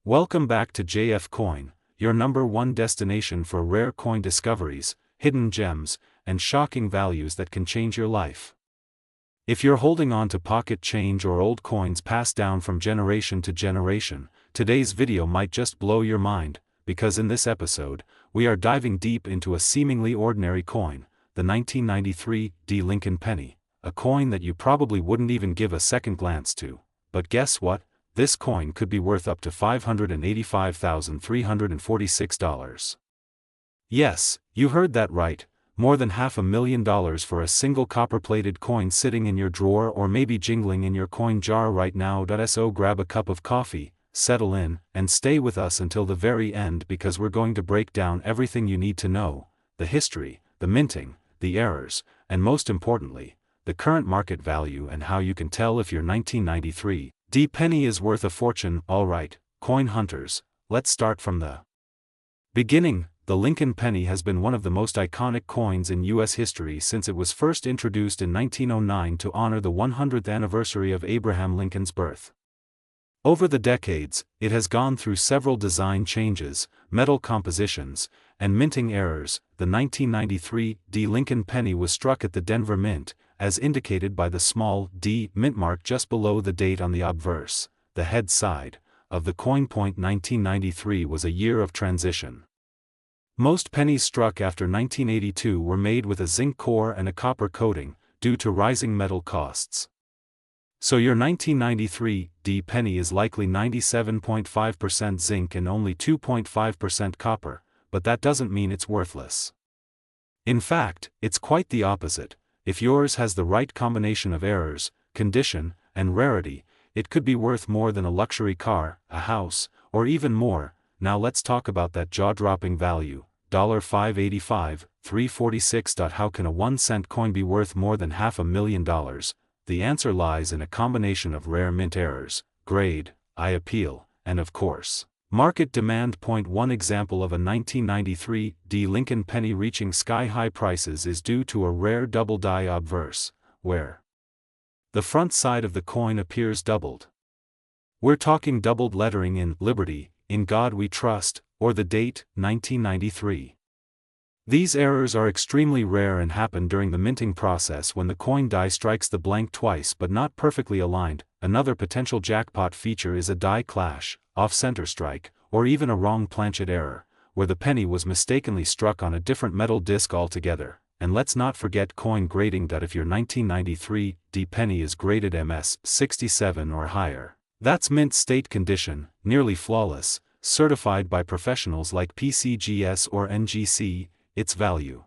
Welcome back to JF Coin, your #1 destination for rare coin discoveries, hidden gems, and shocking values that can change your life. If you're holding on to pocket change or old coins passed down from generation to generation, today's video might just blow your mind, because in this episode, we are diving deep into a seemingly ordinary coin, the 1993 Lincoln penny, a coin that you probably wouldn't even give a second glance to. But guess what? This coin could be worth up to $585,346. Yes, you heard that right, more than $500,000 for a single copper-plated coin sitting in your drawer or maybe jingling in your coin jar right now. So grab a cup of coffee, settle in, and stay with us until the very end because we're going to break down everything you need to know: the history, the minting, the errors, and most importantly, the current market value and how you can tell if your 1993 penny is worth a fortune. Alright, coin hunters, let's start from the beginning. The Lincoln penny has been one of the most iconic coins in U.S. history since it was first introduced in 1909 to honor the 100th anniversary of Abraham Lincoln's birth. Over the decades, it has gone through several design changes, metal compositions, and minting errors. The 1993 Lincoln penny was struck at the Denver Mint, as indicated by the small D mint mark just below the date on the obverse, the head side, of the coin. 1993 was a year of transition. Most pennies struck after 1982 were made with a zinc core and a copper coating, due to rising metal costs. So your 1993 penny is likely 97.5% zinc and only 2.5% copper, but that doesn't mean it's worthless. In fact, it's quite the opposite. If yours has the right combination of errors, condition, and rarity, it could be worth more than a luxury car, a house, or even more. Now let's talk about that jaw-dropping value, $585,346. How can a 1-cent coin be worth more than $500,000? The answer lies in a combination of rare mint errors, grade, eye appeal, and of course, market demand. One example of a 1993 Lincoln penny reaching sky-high prices is due to a rare double-die obverse, where the front side of the coin appears doubled. We're talking doubled lettering in Liberty, In God We Trust, or the date, 1993. These errors are extremely rare and happen during the minting process when the coin die strikes the blank twice but not perfectly aligned. Another potential jackpot feature is a die clash, off-center strike, or even a wrong planchet error, where the penny was mistakenly struck on a different metal disc altogether. And let's not forget coin grading. If your 1993 penny is graded MS 67 or higher, that's mint state condition, nearly flawless, certified by professionals like PCGS or NGC, its value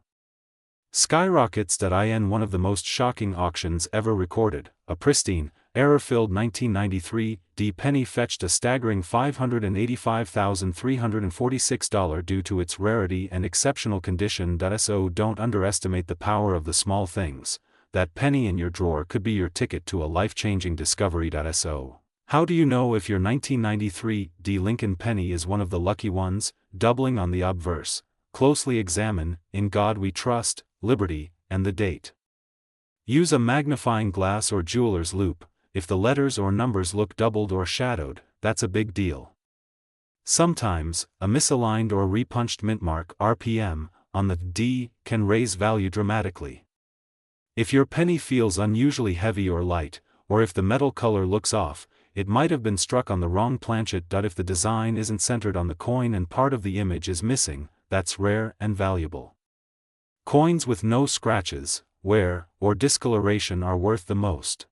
skyrockets. In one of the most shocking auctions ever recorded, a pristine, error-filled 1993 penny fetched a staggering $585,346 due to its rarity and exceptional condition. So don't underestimate the power of the small things. That penny in your drawer could be your ticket to a life-changing discovery. So how do you know if your 1993 Lincoln penny is one of the lucky ones? Doubling on the obverse. Closely examine In God We Trust, Liberty, and the date. Use a magnifying glass or jeweler's loupe. If the letters or numbers look doubled or shadowed, that's a big deal. Sometimes, a misaligned or repunched mint mark (RPM) on the D can raise value dramatically. If your penny feels unusually heavy or light, or if the metal color looks off, it might have been struck on the wrong planchet. If the design isn't centered on the coin and part of the image is missing, that's rare and valuable. Coins with no scratches, wear, or discoloration are worth the most.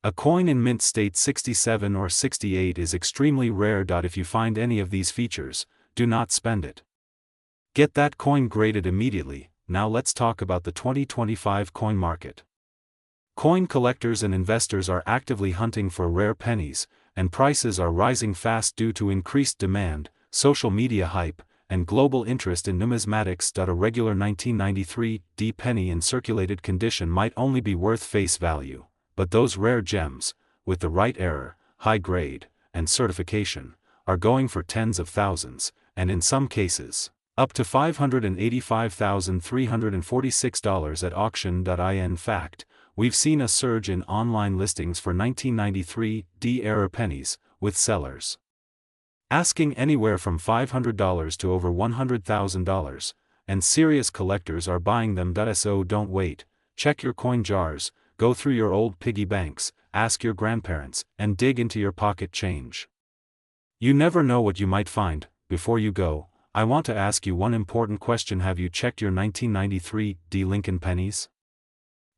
A coin in mint state 67 or 68 is extremely rare. If you find any of these features, do not spend it. Get that coin graded immediately. Now let's talk about the 2025 coin market. Coin collectors and investors are actively hunting for rare pennies, and prices are rising fast due to increased demand, social media hype, and global interest in numismatics. A regular 1993 penny in circulated condition might only be worth face value, but those rare gems, with the right error, high grade, and certification, are going for tens of thousands, and in some cases, up to $585,346 at auction. In fact, we've seen a surge in online listings for 1993 error pennies, with sellers asking anywhere from $500 to over $100,000, and serious collectors are buying them. So don't wait, check your coin jars, go through your old piggy banks, ask your grandparents, and dig into your pocket change. You never know what you might find. Before you go, I want to ask you one important question. Have you checked your 1993 D. Lincoln pennies?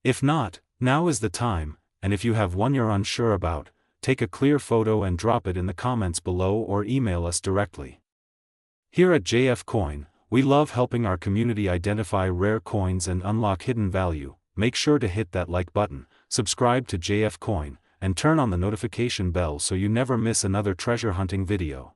If not, now is the time, and if you have one you're unsure about, take a clear photo and drop it in the comments below or email us directly. Here at JF Coin, we love helping our community identify rare coins and unlock hidden value. Make sure to hit that like button, subscribe to JF Coin, and turn on the notification bell so you never miss another treasure hunting video.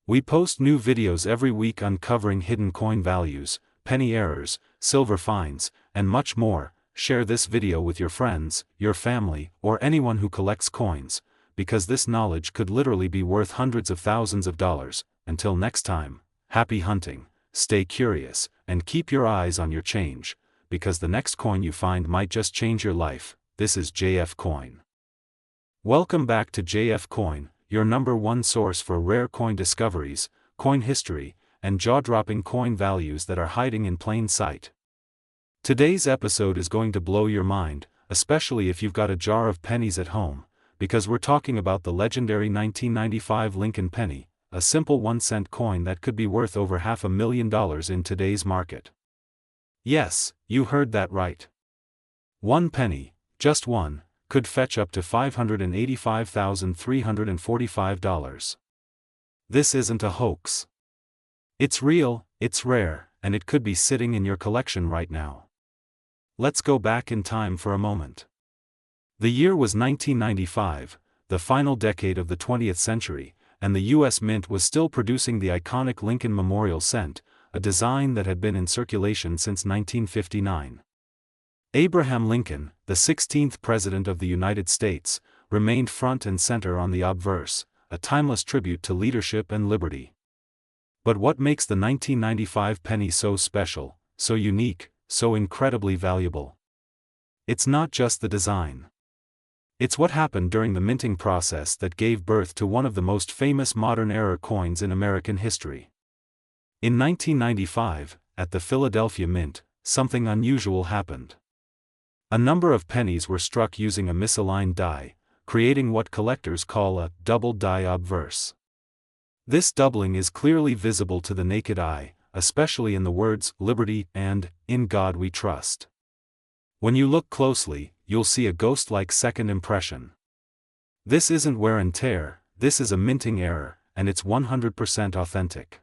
We post new videos every week uncovering hidden coin values, penny errors, silver finds, and much more. Share this video with your friends, your family, or anyone who collects coins, because this knowledge could literally be worth hundreds of thousands of dollars. Until next time, happy hunting, stay curious, and keep your eyes on your change, because the next coin you find might just change your life. This is JF Coin. Welcome back to JF Coin, your #1 source for rare coin discoveries, coin history, and jaw-dropping coin values that are hiding in plain sight. Today's episode is going to blow your mind, especially if you've got a jar of pennies at home, because we're talking about the legendary 1995 Lincoln penny, a simple 1-cent coin that could be worth over $500,000 in today's market. Yes, you heard that right. One penny, just one, could fetch up to $585,345. This isn't a hoax. It's real, it's rare, and it could be sitting in your collection right now. Let's go back in time for a moment. The year was 1995, the final decade of the 20th century, and the U.S. Mint was still producing the iconic Lincoln Memorial Cent, a design that had been in circulation since 1959. Abraham Lincoln, the 16th President of the United States, remained front and center on the obverse, a timeless tribute to leadership and liberty. But what makes the 1995 penny so special, so unique, so incredibly valuable? It's not just the design. It's what happened during the minting process that gave birth to one of the most famous modern-era coins in American history. In 1995, at the Philadelphia Mint, something unusual happened. A number of pennies were struck using a misaligned die, creating what collectors call a double die obverse. This doubling is clearly visible to the naked eye, especially in the words "Liberty" and "In God We Trust." When you look closely, you'll see a ghost-like second impression. This isn't wear and tear, this is a minting error, and it's 100% authentic.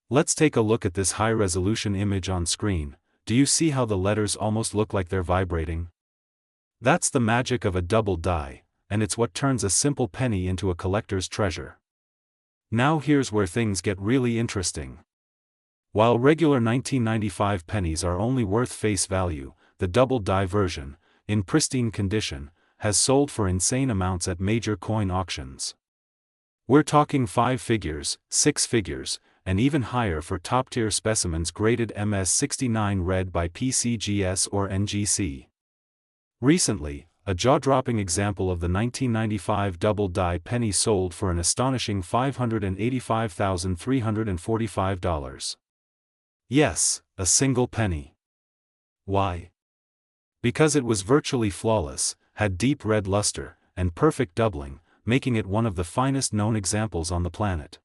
Let's take a look at this high-resolution image on screen. Do you see how the letters almost look like they're vibrating? That's the magic of a double die, and it's what turns a simple penny into a collector's treasure. Now here's where things get really interesting. While regular 1995 pennies are only worth face value, the double die version, in pristine condition, has sold for insane amounts at major coin auctions. We're talking 5 figures, 6 figures, and even higher for top-tier specimens graded MS69 red by PCGS or NGC. Recently, a jaw-dropping example of the 1995 double die penny sold for an astonishing $585,345. Yes, a single penny. Why? Because it was virtually flawless, had deep red luster, and perfect doubling, making it one of the finest known examples on the planet.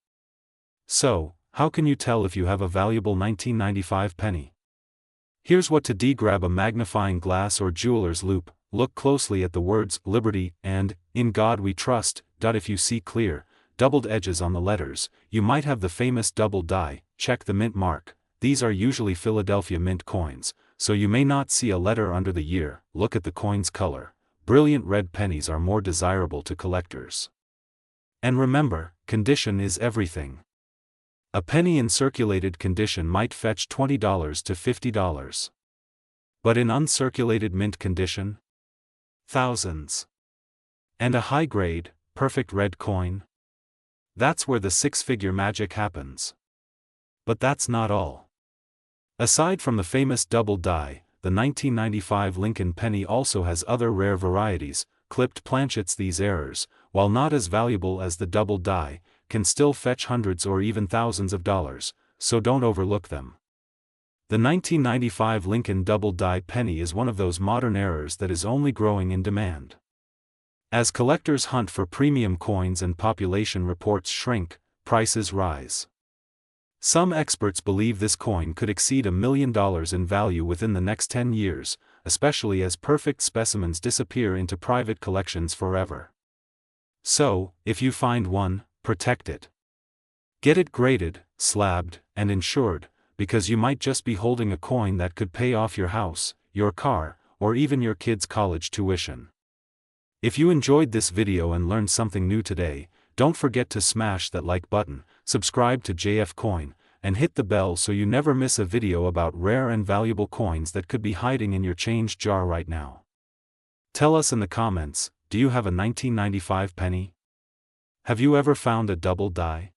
So, how can you tell if you have a valuable 1995 penny? Here's what to do. Grab a magnifying glass or jeweler's loupe, look closely at the words "Liberty" and "In God We Trust." If you see clear, doubled edges on the letters, you might have the famous double die. Check the mint mark. These are usually Philadelphia Mint coins, so you may not see a letter under the year. Look at the coin's color. Brilliant red pennies are more desirable to collectors. And remember, condition is everything. A penny in circulated condition might fetch $20 to $50. But in uncirculated mint condition? Thousands. And a high-grade, perfect red coin? That's where the 6-figure magic happens. But that's not all. Aside from the famous double die, the 1995 Lincoln penny also has other rare varieties, clipped planchets. These errors, while not as valuable as the double die, can still fetch hundreds or even thousands of dollars, so don't overlook them. The 1995 Lincoln double-die penny is one of those modern errors that is only growing in demand. As collectors hunt for premium coins and population reports shrink, prices rise. Some experts believe this coin could exceed $1 million in value within the next 10 years, especially as perfect specimens disappear into private collections forever. So, if you find one, protect it. Get it graded, slabbed, and insured, because you might just be holding a coin that could pay off your house, your car, or even your kids' college tuition. If you enjoyed this video and learned something new today, don't forget to smash that like button, subscribe to JF Coin, and hit the bell so you never miss a video about rare and valuable coins that could be hiding in your change jar right now. Tell us in the comments, do you have a 1995 penny? Have you ever found a double die?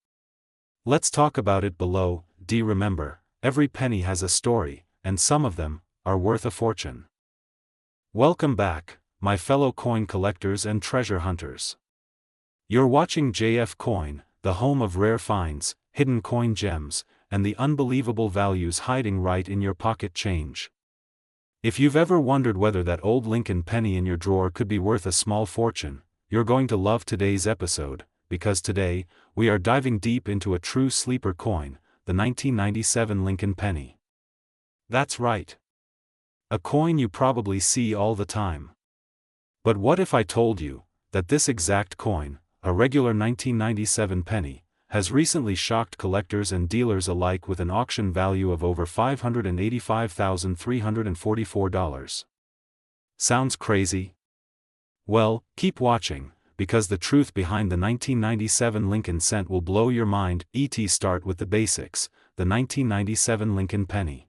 Let's talk about it below. Remember, every penny has a story, and some of them are worth a fortune. Welcome back, my fellow coin collectors and treasure hunters. You're watching JF Coin, the home of rare finds, hidden coin gems, and the unbelievable values hiding right in your pocket change. If you've ever wondered whether that old Lincoln penny in your drawer could be worth a small fortune, you're going to love today's episode, because today, we are diving deep into a true sleeper coin, the 1997 Lincoln penny. That's right. A coin you probably see all the time. But what if I told you that this exact coin, a regular 1997 penny, has recently shocked collectors and dealers alike with an auction value of over $585,344. Sounds crazy? Well, keep watching, because the truth behind the 1997 Lincoln cent will blow your mind. Start with the basics, the 1997 Lincoln penny.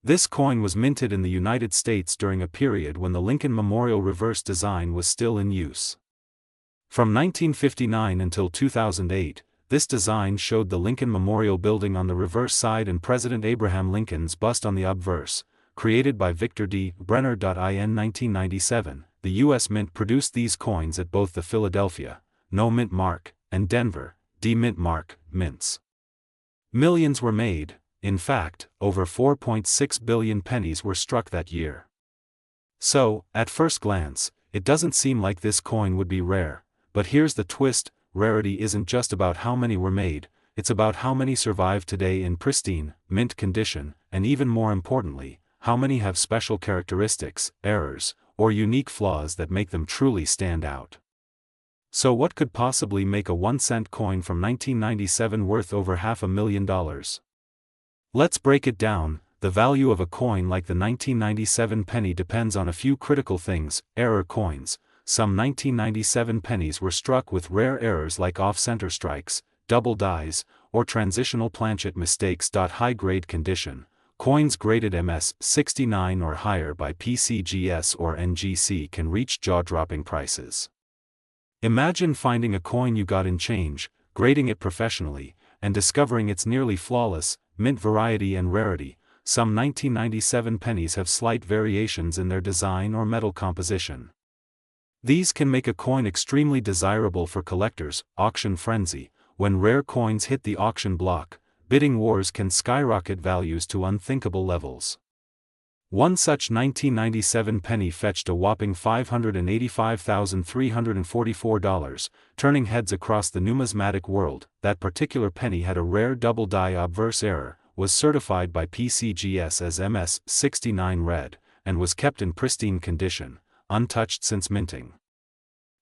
This coin was minted in the United States during a period when the Lincoln Memorial reverse design was still in use. From 1959 until 2008, this design showed the Lincoln Memorial Building on the reverse side and President Abraham Lincoln's bust on the obverse. Created by Victor D. Brenner. In 1997, the U.S. Mint produced these coins at both the Philadelphia, No Mint Mark, and Denver, D. Mint Mark, mints. Millions were made. In fact, over 4.6 billion pennies were struck that year. So, at first glance, it doesn't seem like this coin would be rare, but here's the twist: rarity isn't just about how many were made, it's about how many survive today in pristine, mint condition, and even more importantly, how many have special characteristics, errors, or unique flaws that make them truly stand out. So what could possibly make a 1-cent coin from 1997 worth over $500,000? Let's break it down. The value of a coin like the 1997 penny depends on a few critical things. Error coins. Some 1997 pennies were struck with rare errors like off-center strikes, double dies, or transitional planchet mistakes. High-grade condition. Coins graded MS 69 or higher by PCGS or NGC can reach jaw-dropping prices. Imagine finding a coin you got in change, grading it professionally, and discovering its nearly flawless, mint variety and rarity. Some 1997 pennies have slight variations in their design or metal composition. These can make a coin extremely desirable for collectors. Auction frenzy. When rare coins hit the auction block, bidding wars can skyrocket values to unthinkable levels. One such 1997 penny fetched a whopping $585,344, turning heads across the numismatic world. That particular penny had a rare double die obverse error, was certified by PCGS as MS-69 red, and was kept in pristine condition, untouched since minting.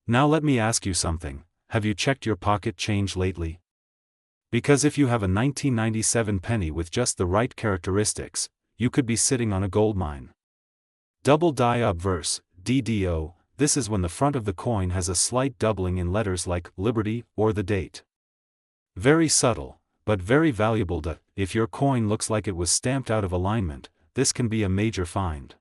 Now let me ask you something: have you checked your pocket change lately? Because if you have a 1997 penny with just the right characteristics, you could be sitting on a goldmine. Double die obverse, DDO. This is when the front of the coin has a slight doubling in letters like Liberty or the date. Very subtle, but very valuable. If your coin looks like it was stamped out of alignment, this can be a major find.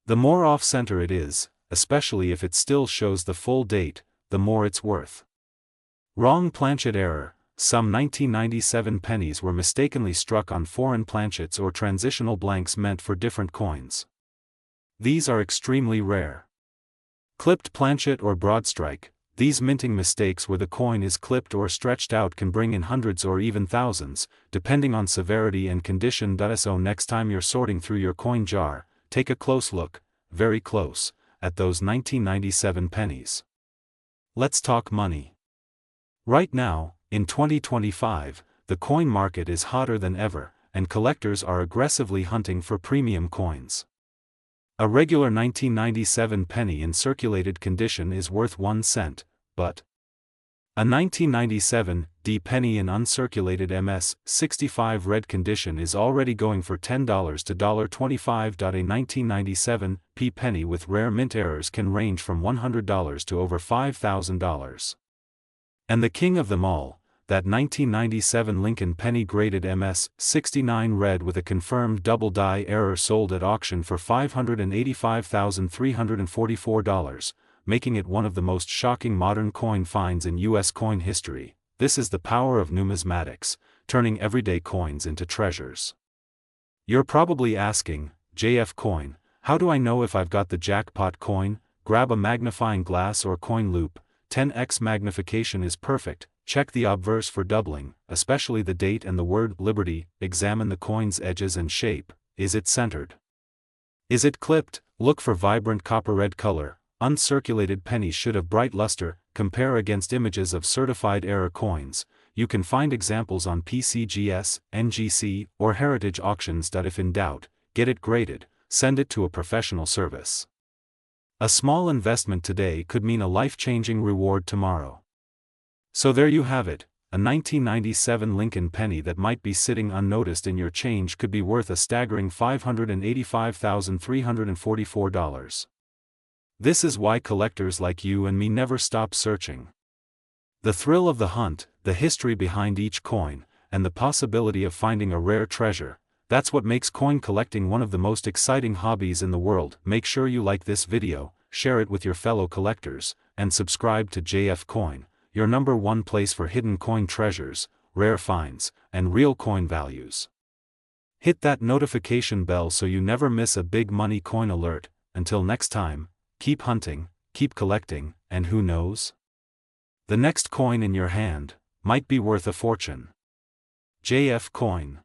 The more off-center it is, especially if it still shows the full date, the more it's worth. Wrong planchet error. Some 1997 pennies were mistakenly struck on foreign planchets or transitional blanks meant for different coins. These are extremely rare. Clipped planchet or broad strike. These minting mistakes where the coin is clipped or stretched out can bring in hundreds or even thousands, depending on severity and condition. So next time you're sorting through your coin jar, take a close look, very close, at those 1997 pennies. Let's talk money. Right now, in 2025, the coin market is hotter than ever, and collectors are aggressively hunting for premium coins. A regular 1997 penny in circulated condition is worth 1 cent, but a 1997 D penny in uncirculated MS-65 red condition is already going for $10 to $25. A 1997 P penny with rare mint errors can range from $100 to over $5,000. And the king of them all, that 1997 Lincoln penny graded MS-69 red with a confirmed double die error sold at auction for $585,344, making it one of the most shocking modern coin finds in U.S. coin history. This is the power of numismatics, turning everyday coins into treasures. You're probably asking, JF Coin, how do I know if I've got the jackpot coin? Grab a magnifying glass or coin loop. 10x magnification is perfect. Check the obverse for doubling, especially the date and the word Liberty. Examine the coin's edges and shape. Is it centered? Is it clipped? Look for vibrant copper red color. Uncirculated pennies should have bright luster. Compare against images of certified error coins. You can find examples on PCGS, NGC, or Heritage Auctions. If in doubt, get it graded, send it to a professional service. A small investment today could mean a life-changing reward tomorrow. So there you have it, a 1997 Lincoln penny that might be sitting unnoticed in your change could be worth a staggering $585,344. This is why collectors like you and me never stop searching. The thrill of the hunt, the history behind each coin, and the possibility of finding a rare treasure, that's what makes coin collecting one of the most exciting hobbies in the world. Make sure you like this video, share it with your fellow collectors, and subscribe to JF Coin, your #1 place for hidden coin treasures, rare finds, and real coin values. Hit that notification bell so you never miss a big money coin alert. Until next time, keep hunting, keep collecting, and who knows? The next coin in your hand might be worth a fortune. JF Coin.